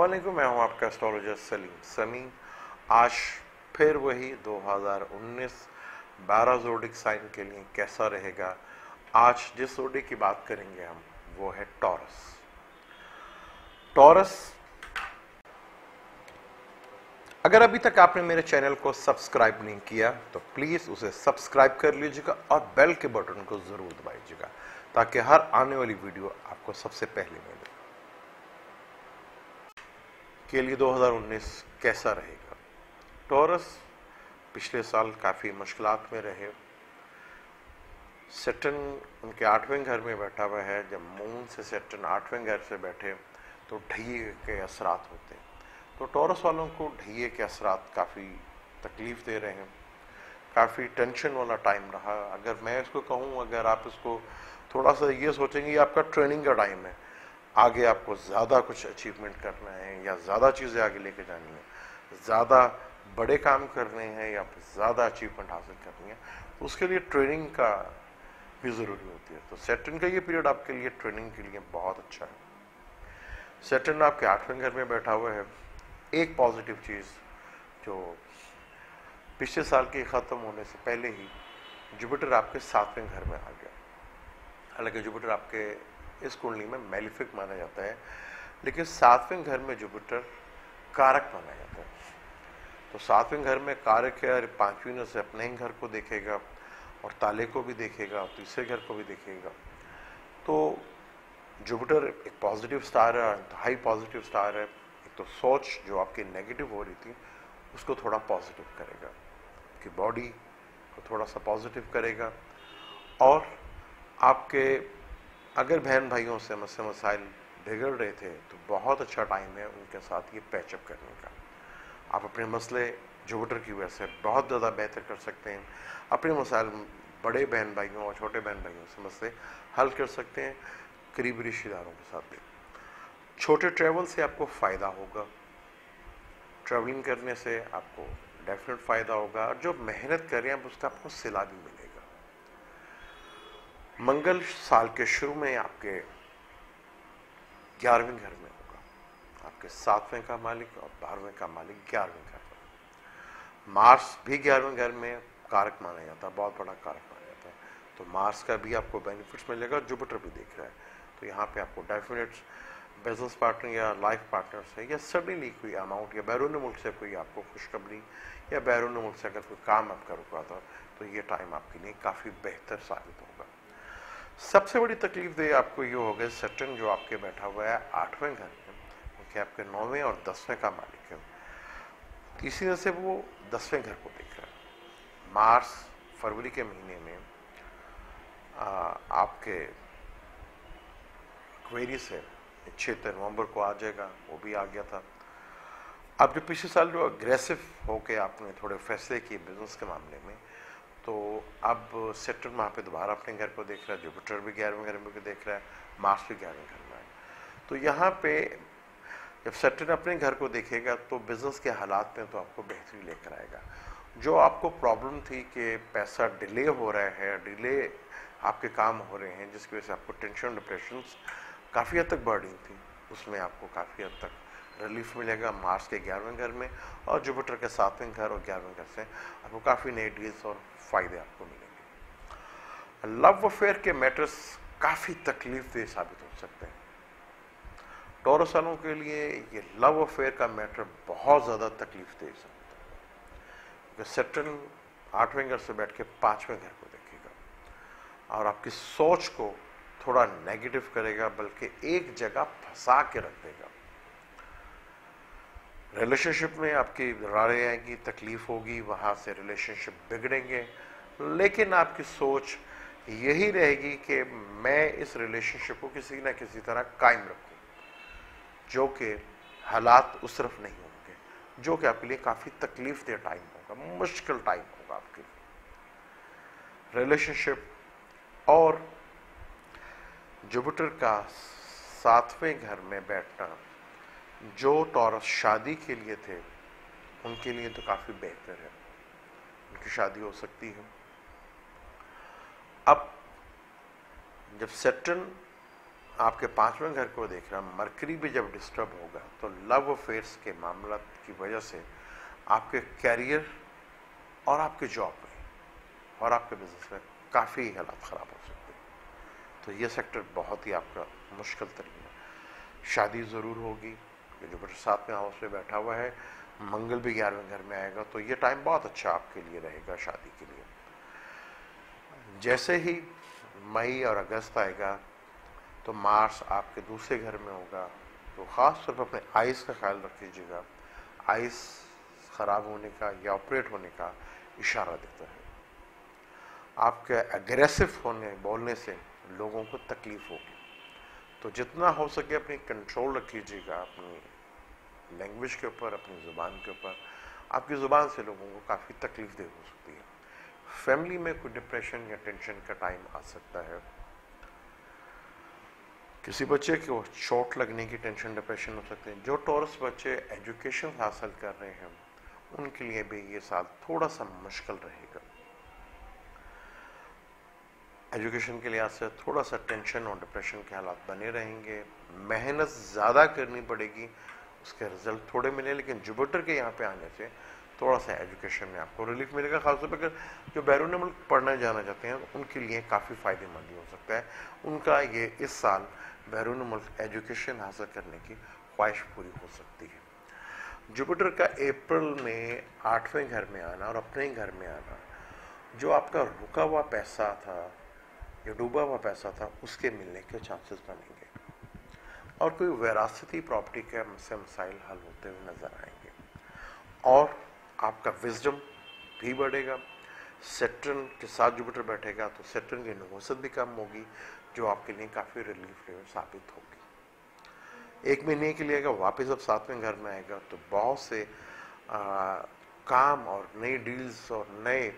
अस्सलामुअलैकुम, मैं हूं आपका एस्ट्रोलॉजर सलीम समी। आज फिर वही 2019 12 ज़ोडिक साइन के लिए कैसा रहेगा। आज जिस ज़ोडिक की बात करेंगे हम वो है टॉरस। टॉरस, अगर अभी तक आपने मेरे चैनल को सब्सक्राइब नहीं किया तो प्लीज़ उसे सब्सक्राइब कर लीजिएगा और बेल के बटन को ज़रूर दबाइएगा ताकि हर आने वाली वीडियो आपको सबसे पहले मिले। के लिए 2019 कैसा रहेगा। टॉरस पिछले साल काफ़ी मुश्किलात में रहे। सैटर्न उनके 8वें घर में बैठा हुआ है। जब मून से सैटर्न 8वें घर से बैठे तो ढैये के असरात होते हैं। तो टॉरस वालों को ढैये के असरात काफ़ी तकलीफ़ दे रहे हैं। काफ़ी टेंशन वाला टाइम रहा। अगर मैं इसको कहूँ, अगर आप इसको थोड़ा सा ये सोचेंगे आपका ट्रेनिंग का टाइम है, आगे आपको ज़्यादा कुछ अचीवमेंट करना है या ज़्यादा चीज़ें आगे लेके जानी है, ज़्यादा बड़े काम करने हैं या ज़्यादा अचीवमेंट हासिल करनी है, तो उसके लिए ट्रेनिंग का भी ज़रूरी होती है। तो सैटर्न का ये पीरियड आपके लिए ट्रेनिंग के लिए बहुत अच्छा है। सैटर्न आपके 8वें घर में बैठा हुआ है। एक पॉजिटिव चीज़ जो पिछले साल के ख़त्म होने से पहले ही जुपिटर आपके 7वें घर में आ गया। हालांकि जुपिटर आपके इस कुंडली में मैलिफिक माना जाता है, लेकिन 7वें घर में जुपिटर कारक माना जाता है। तो 7वें घर में कारक है और 5वीं नज़र से अपने ही घर को देखेगा और ताले को भी देखेगा और तीसरे घर को भी देखेगा। तो जुपिटर एक पॉजिटिव स्टार है, हाई पॉजिटिव स्टार है। एक तो सोच जो आपकी नेगेटिव हो रही थी उसको थोड़ा पॉजिटिव करेगा, आपकी बॉडी को थोड़ा सा पॉजिटिव करेगा। और आपके अगर बहन भाइयों से मसाइल बिगड़ रहे थे तो बहुत अच्छा टाइम है उनके साथ ये पैचअप करने का। आप अपने मसले जुपिटर की वजह से बहुत ज़्यादा बेहतर कर सकते हैं। अपने मसाइल बड़े बहन भाइयों और छोटे बहन भाइयों से मसले हल कर सकते हैं। करीबी रिश्तेदारों के साथ भी छोटे ट्रैवल से आपको फ़ायदा होगा। ट्रैवलिंग करने से आपको डेफिनेट फ़ायदा होगा और जो मेहनत कर रहे हैं उसका आपको सिला भी मिलेगा। मंगल साल के शुरू में आपके 11वें घर में होगा। आपके 7वें का मालिक और 12वें का मालिक 11वें घर में। मार्स भी 11वें घर में कारक माना जाता है, बहुत बड़ा कारक माना जाता है। तो मार्स का भी आपको बेनिफिट्स मिलेगा। जुपिटर भी देख रहा है, तो यहाँ पे आपको डेफिनेट बिजनेस पार्टनर या लाइफ पार्टनर से या सडनली कोई अमाउंट या बैरून मुल्क से कोई आपको खुशखबरी या बैरून मुल्क से अगर कोई काम आपका रुका था तो ये टाइम आपके लिए काफ़ी बेहतर साबित होगा। सबसे बड़ी तकलीफ दे आपको ये होगा सैटर्न जो आपके बैठा हुआ है 8वें घर में, क्योंकि आपके 9वें और 10वें का मालिक है। इसी वजह से वो 10वें घर को देख रहा है। मार्स फरवरी के महीने में आपके एक्वेरियस से 6 नवंबर को आ जाएगा, वो भी आ गया था। अब जो पिछले साल जो अग्रेसिव होके आपने थोड़े फैसले किए बिजनेस के मामले में, तो अब सैटर्न वहाँ पे दोबारा अपने घर को देख रहा है। जुपिटर भी 11वें घर में देख रहा है, मार्स भी 11वें घर में है। तो यहाँ पे जब सैटर्न अपने घर को देखेगा तो बिजनेस के हालात में तो आपको बेहतरी लेकर आएगा। जो आपको प्रॉब्लम थी कि पैसा डिले हो रहा है, डिले आपके काम हो रहे हैं, जिसकी वजह से आपको टेंशन डिप्रेशन काफ़ी हद तक बढ़ रही थी, उसमें आपको काफ़ी हद तक रिलीफ मिलेगा मार्स के 11वें घर में और जुपिटर के 7वें घर और 11वें घर से आपको काफ़ी नए डील्स और फ़ायदे आपको मिलेंगे। लव अफेयर के मैटर्स काफ़ी तकलीफदेह साबित हो सकते हैं। टॉरस वालों के लिए ये लव अफेयर का मैटर बहुत ज़्यादा तकलीफदेह साबित होगा, क्योंकि सैटर्न 8वें घर से बैठ के 5वें घर को देखेगा और आपकी सोच को थोड़ा नेगेटिव करेगा, बल्कि एक जगह फंसा के रख देगा। रिलेशनशिप में आपकी दरारें आएंगी, तकलीफ होगी, वहाँ से रिलेशनशिप बिगड़ेंगे, लेकिन आपकी सोच यही रहेगी कि मैं इस रिलेशनशिप को किसी न किसी तरह कायम रखूं, जो कि हालात उस तरफ नहीं होंगे, जो कि आपके लिए काफ़ी तकलीफ दे टाइम होगा, मुश्किल टाइम होगा आपके लिए। रिलेशनशिप और जुपिटर का 7वें घर में बैठना जो टॉरस शादी के लिए थे उनके लिए तो काफ़ी बेहतर है, उनकी शादी हो सकती है। अब जब सैटर्न आपके 5वें घर को देख रहा है, मरकरी भी जब डिस्टर्ब होगा तो लव अफेयर्स के मामला की वजह से आपके कैरियर और आपके जॉब में और आपके बिजनेस में काफ़ी हालात ख़राब हो सकते हैं। तो ये सेक्टर बहुत ही आपका मुश्किल तरीन है। शादी ज़रूर होगी, ये जुपिटर 7वें हाउस में बैठा हुआ है, मंगल भी 11वें घर में आएगा, तो ये टाइम बहुत अच्छा आपके लिए रहेगा शादी के लिए। जैसे ही मई और अगस्त आएगा तो मार्स आपके दूसरे घर में होगा, तो ख़ास तौर पर अपने आइस का ख्याल रख लीजिएगा। आइस ख़राब होने का या ऑपरेट होने का इशारा देता है। आपके एग्रेसिव होने बोलने से लोगों को तकलीफ होगी, तो जितना हो सके अपनी कंट्रोल रख लीजिएगा अपनी लैंग्वेज के ऊपर, अपनी ज़ुबान के ऊपर। आपकी ज़ुबान से लोगों को काफ़ी तकलीफ दे हो सकती है। फैमिली में कोई डिप्रेशन या टेंशन का टाइम आ सकता है। किसी बच्चे को चोट लगने की टेंशन, डिप्रेशन हो सकते हैं। जो टॉरस बच्चे एजुकेशन हासिल कर रहे हैं उनके लिए भी ये साल थोड़ा सा मुश्किल रहेगा। एजुकेशन के लिहाज से थोड़ा सा टेंशन और डिप्रेशन के हालात बने रहेंगे। मेहनत ज़्यादा करनी पड़ेगी, उसके रिजल्ट थोड़े मिले, लेकिन जुपिटर के यहाँ पे आने से थोड़ा सा एजुकेशन में आपको रिलीफ मिलेगा। खासतौर पर जो बैरून मुल्क पढ़ना जाना चाहते हैं उनके लिए काफ़ी फ़ायदेमंद हो सकता है। उनका ये इस साल बैरून मुल्क एजुकेशन हासिल करने की ख्वाहिश पूरी हो सकती है। जुपिटर का अप्रैल में 8वें घर में आना और अपने घर में आना, जो आपका रुका हुआ पैसा था या डूबा हुआ पैसा था उसके मिलने के चांसेस बनेंगे और कोई विरासती प्रॉपर्टी के से मसाइल हल होते हुए नजर आएंगे और आपका विजडम भी बढ़ेगा। सैटर्न के साथ जुपिटर बैठेगा तो सैटर्न की नहुसत भी कम होगी, जो आपके लिए काफ़ी रिलीफ साबित होगी। 1 महीने के लिए अगर वापस अब 7वें घर में आएगा तो बहुत से काम और नई डील्स और नए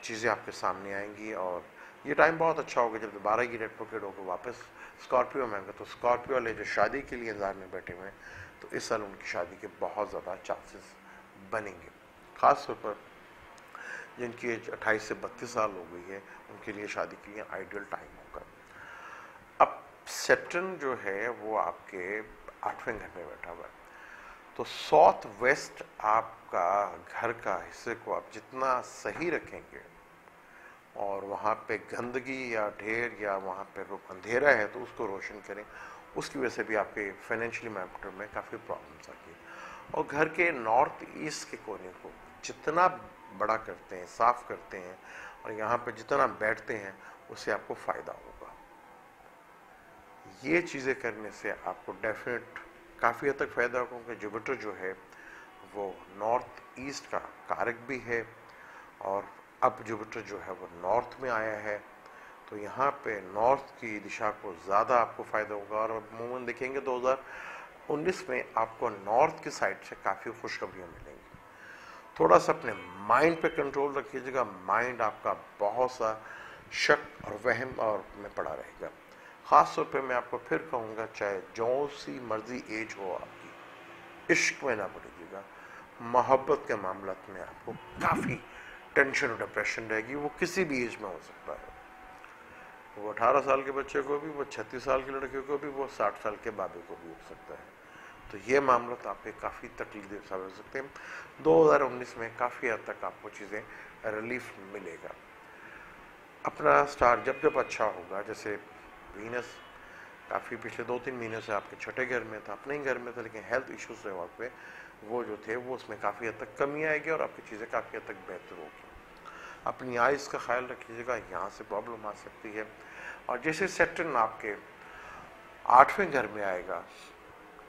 चीज़ें आपके सामने आएंगी और ये टाइम बहुत अच्छा होगा। जब दोबारा ये रेट्रोग्रेड होकर वापस स्कॉर्पियो में आएगा तो स्कॉर्पियो वाले जो शादी के लिए इंतजार में बैठे हुए हैं तो इस साल उनकी शादी के बहुत ज़्यादा चांसेस बनेंगे। ख़ास तौर पर जिनकी एज 28 से 32 साल हो गई है उनके लिए शादी के लिए आइडियल टाइम होगा। अब सैटर्न जो है वो आपके 8वें घर में बैठा हुआ है, तो साउथ वेस्ट आपका घर का हिस्से को आप जितना सही रखेंगे और वहाँ पे गंदगी या ढेर या वहाँ पे अंधेरा है तो उसको रोशन करें, उसकी वजह से भी आपके फाइनेंशियली मैटर में काफ़ी प्रॉब्लम्स आती है। और घर के नॉर्थ ईस्ट के कोने को जितना बड़ा करते हैं, साफ करते हैं और यहाँ पे जितना बैठते हैं उससे आपको फ़ायदा होगा। ये चीज़ें करने से आपको डेफिनेट काफ़ी हद तक फ़ायदा होगा, क्योंकि जुपिटर जो है वो नॉर्थ ईस्ट का कारक भी है और अब जुपिटर जो है वो नॉर्थ में आया है, तो यहाँ पे नॉर्थ की दिशा को ज़्यादा आपको फ़ायदा होगा। और अमूमन देखेंगे 2019 में आपको नॉर्थ की साइड से काफ़ी खुशखबरियाँ मिलेंगी। थोड़ा सा अपने माइंड पे कंट्रोल रखिएगा, माइंड आपका बहुत सा शक और वहम और में पड़ा रहेगा। ख़ास तौर पे मैं आपको फिर कहूँगा, चाहे जो सी मर्जी एज हो आपकी, इश्क में ना पड़िएगा। मोहब्बत के मामलों में आपको काफ़ी टेंशन और डिप्रेशन रहेगी, वो किसी भी एज में हो सकता है। वो 18 साल के बच्चे को भी, वो 36 साल की लड़कियों को भी, वो 60 साल के बाबे को भी हो सकता है। तो ये मामला तो आपके काफ़ी तकलीफ साबित हो सकते हैं। 2019 में काफ़ी हद तक आपको चीज़ें रिलीफ मिलेगा। अपना स्टार जब जब अच्छा होगा, जैसे वीनस काफ़ी पिछले 2-3 महीने से आपके छठे घर में था, अपने ही घर में था, लेकिन हेल्थ इश्यूज से वक्त पे वो जो थे वो उसमें काफ़ी हद तक कमी आएगी और आपकी चीज़ें काफ़ी हद तक बेहतर होगी। अपनी आइज़ का ख्याल रखिएगा, यहाँ से प्रॉब्लम आ सकती है। और जैसे सैटर्न आपके 8वें घर में आएगा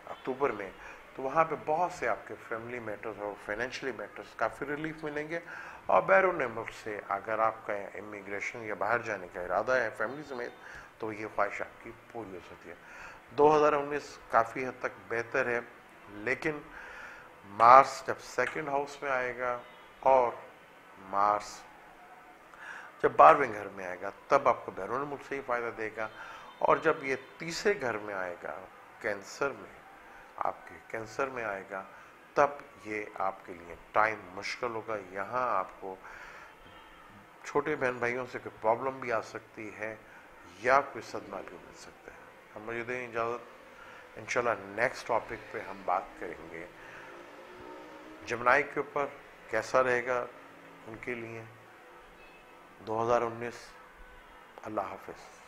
अक्टूबर में, तो वहाँ पे बहुत से आपके फैमिली मैटर्स और फाइनेंशियली मैटर्स काफ़ी रिलीफ मिलेंगे। और बैरून मुल्क से अगर आपका इमिग्रेशन या बाहर जाने का इरादा है फैमिली समेत, तो ये ख्वाहिश आपकी पूरी हो सकती है। 2019 काफ़ी हद तक बेहतर है, लेकिन मार्स जब 2nd हाउस में आएगा और मार्स जब 12वें घर में आएगा तब आपको बैरून मुल्क से ही फ़ायदा देगा। और जब ये 3रे घर में आएगा कैंसर में, आपके कैंसर में आएगा, तब ये आपके लिए टाइम मुश्किल होगा। यहाँ आपको छोटे बहन भाइयों से कोई प्रॉब्लम भी आ सकती है या कोई सदमा भी मिल सकता है। अब मुझे दें इजाज़त, इंशाल्लाह नेक्स्ट टॉपिक पे हम बात करेंगे जमनाई के ऊपर कैसा रहेगा उनके लिए 2019। अल्लाह हाफिज़।